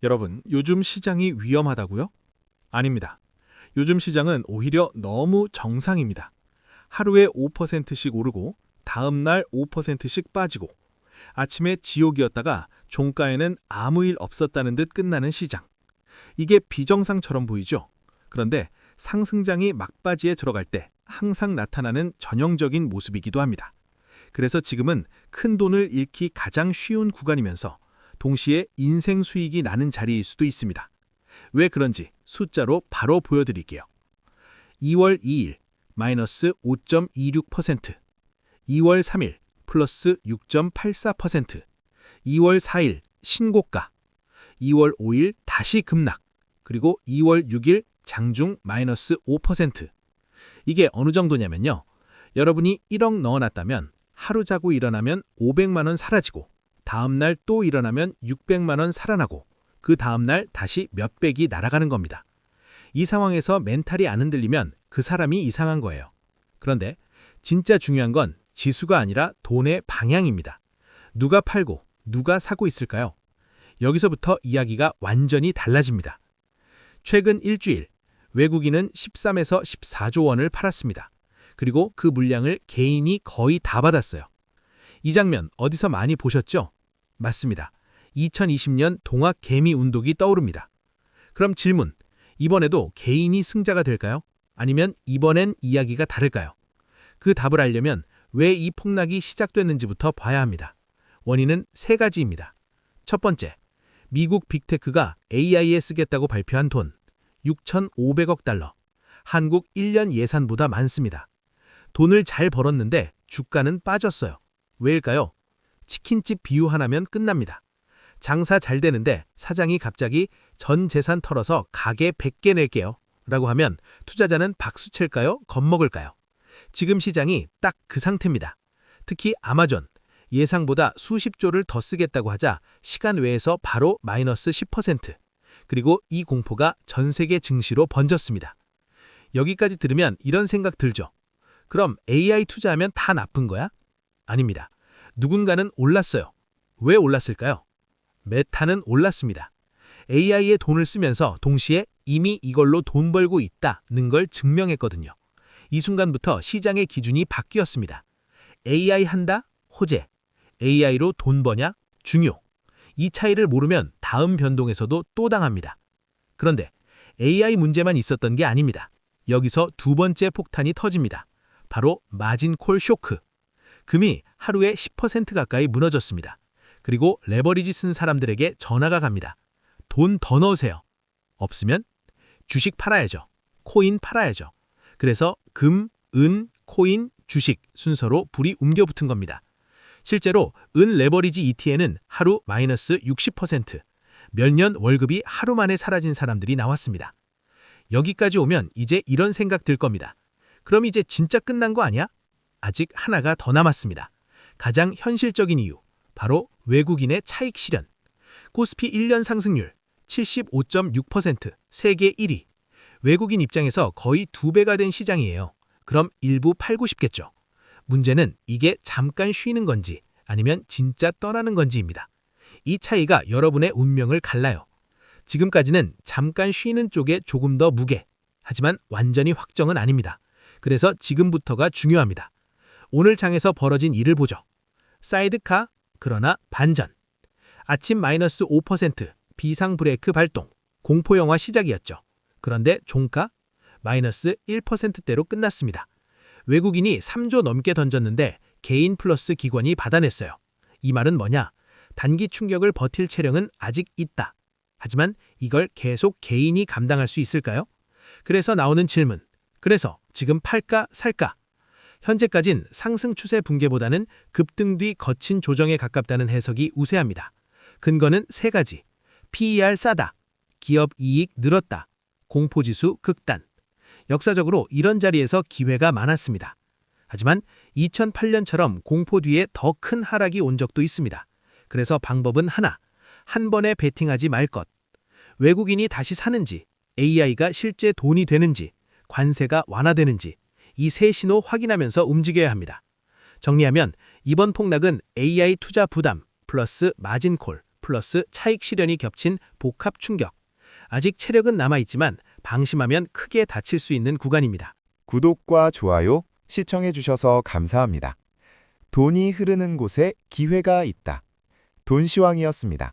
여러분, 요즘 시장이 위험하다고요? 아닙니다. 요즘 시장은 오히려 너무 정상입니다. 하루에 5%씩 오르고 다음 날 5%씩 빠지고 아침에 지옥이었다가 종가에는 아무 일 없었다는 듯 끝나는 시장. 이게 비정상처럼 보이죠? 그런데 상승장이 막바지에 들어갈 때 항상 나타나는 전형적인 모습이기도 합니다. 그래서 지금은 큰 돈을 잃기 가장 쉬운 구간이면서 동시에 인생 수익이 나는 자리일 수도 있습니다. 왜 그런지 숫자로 바로 보여드릴게요. 2월 2일 마이너스 5.26%, 2월 3일 플러스 6.84%, 2월 4일 신고가, 2월 5일 다시 급락, 그리고 2월 6일 장중 마이너스 5%. 이게 어느 정도냐면요. 여러분이 1억 넣어놨다면 하루 자고 일어나면 500만 원 사라지고 다음 날 또 일어나면 600만 원 살아나고 그 다음 날 다시 몇백이 날아가는 겁니다. 이 상황에서 멘탈이 안 흔들리면 그 사람이 이상한 거예요. 그런데 진짜 중요한 건 지수가 아니라 돈의 방향입니다. 누가 팔고 누가 사고 있을까요? 여기서부터 이야기가 완전히 달라집니다. 최근 일주일 외국인은 13에서 14조 원을 팔았습니다. 그리고 그 물량을 개인이 거의 다 받았어요. 이 장면 어디서 많이 보셨죠? 맞습니다. 2020년 동학 개미 운동이 떠오릅니다. 그럼 질문, 이번에도 개인이 승자가 될까요? 아니면 이번엔 이야기가 다를까요? 그 답을 알려면 왜 이 폭락이 시작됐는지부터 봐야 합니다. 원인은 세 가지입니다. 첫 번째, 미국 빅테크가 AI에 쓰겠다고 발표한 돈, 6,500억 달러. 한국 1년 예산보다 많습니다. 돈을 잘 벌었는데 주가는 빠졌어요. 왜일까요? 치킨집 비유 하나면 끝납니다. 장사 잘 되는데 사장이 갑자기 전 재산 털어서 가게 100개 낼게요 라고 하면 투자자는 박수 칠까요? 겁먹을까요? 지금 시장이 딱 그 상태입니다. 특히 아마존, 예상보다 수십조를 더 쓰겠다고 하자 시간 외에서 바로 마이너스 10%. 그리고 이 공포가 전 세계 증시로 번졌습니다. 여기까지 들으면 이런 생각 들죠. 그럼 AI 투자하면 다 나쁜 거야? 아닙니다. 누군가는 올랐어요. 왜 올랐을까요? 메타는 올랐습니다. AI에 돈을 쓰면서 동시에 이미 이걸로 돈 벌고 있다는 걸 증명했거든요. 이 순간부터 시장의 기준이 바뀌었습니다. AI 한다? 호재. AI로 돈 버냐? 중요. 이 차이를 모르면 다음 변동에서도 또 당합니다. 그런데 AI 문제만 있었던 게 아닙니다. 여기서 두 번째 폭탄이 터집니다. 바로 마진콜 쇼크. 금이 하루에 10% 가까이 무너졌습니다. 그리고 레버리지 쓴 사람들에게 전화가 갑니다. 돈 더 넣으세요. 없으면 주식 팔아야죠. 코인 팔아야죠. 그래서 금, 은, 코인, 주식 순서로 불이 옮겨붙은 겁니다. 실제로 은 레버리지 ET에는 하루 마이너스 60%, 몇 년 월급이 하루 만에 사라진 사람들이 나왔습니다. 여기까지 오면 이제 이런 생각 들 겁니다. 그럼 이제 진짜 끝난 거 아니야? 아직 하나가 더 남았습니다. 가장 현실적인 이유, 바로 외국인의 차익 실현. 코스피 1년 상승률 75.6%, 세계 1위. 외국인 입장에서 거의 2배가 된 시장이에요. 그럼 일부 팔고 싶겠죠. 문제는 이게 잠깐 쉬는 건지 아니면 진짜 떠나는 건지입니다. 이 차이가 여러분의 운명을 갈라요. 지금까지는 잠깐 쉬는 쪽에 조금 더 무게. 하지만 완전히 확정은 아닙니다. 그래서 지금부터가 중요합니다. 오늘 장에서 벌어진 일을 보죠. 사이드카, 그러나 반전. 아침 마이너스 5%, 비상 브레이크 발동, 공포영화 시작이었죠. 그런데 종가 마이너스 1%대로 끝났습니다. 외국인이 3조 넘게 던졌는데 개인 플러스 기관이 받아냈어요. 이 말은 뭐냐? 단기 충격을 버틸 체력은 아직 있다. 하지만 이걸 계속 개인이 감당할 수 있을까요? 그래서 나오는 질문. 그래서 지금 팔까 살까? 현재까진 상승 추세 붕괴보다는 급등 뒤 거친 조정에 가깝다는 해석이 우세합니다. 근거는 세 가지. PER 싸다. 기업 이익 늘었다. 공포지수 극단. 역사적으로 이런 자리에서 기회가 많았습니다. 하지만 2008년처럼 공포 뒤에 더 큰 하락이 온 적도 있습니다. 그래서 방법은 하나. 한 번에 베팅하지 말 것. 외국인이 다시 사는지, AI가 실제 돈이 되는지, 관세가 완화되는지 이 세 신호 확인하면서 움직여야 합니다. 정리하면 이번 폭락은 AI 투자 부담 플러스 마진콜 플러스 차익 실현이 겹친 복합 충격. 아직 체력은 남아있지만 방심하면 크게 다칠 수 있는 구간입니다. 구독과 좋아요, 시청해주셔서 감사합니다. 돈이 흐르는 곳에 기회가 있다. 돈시황이었습니다.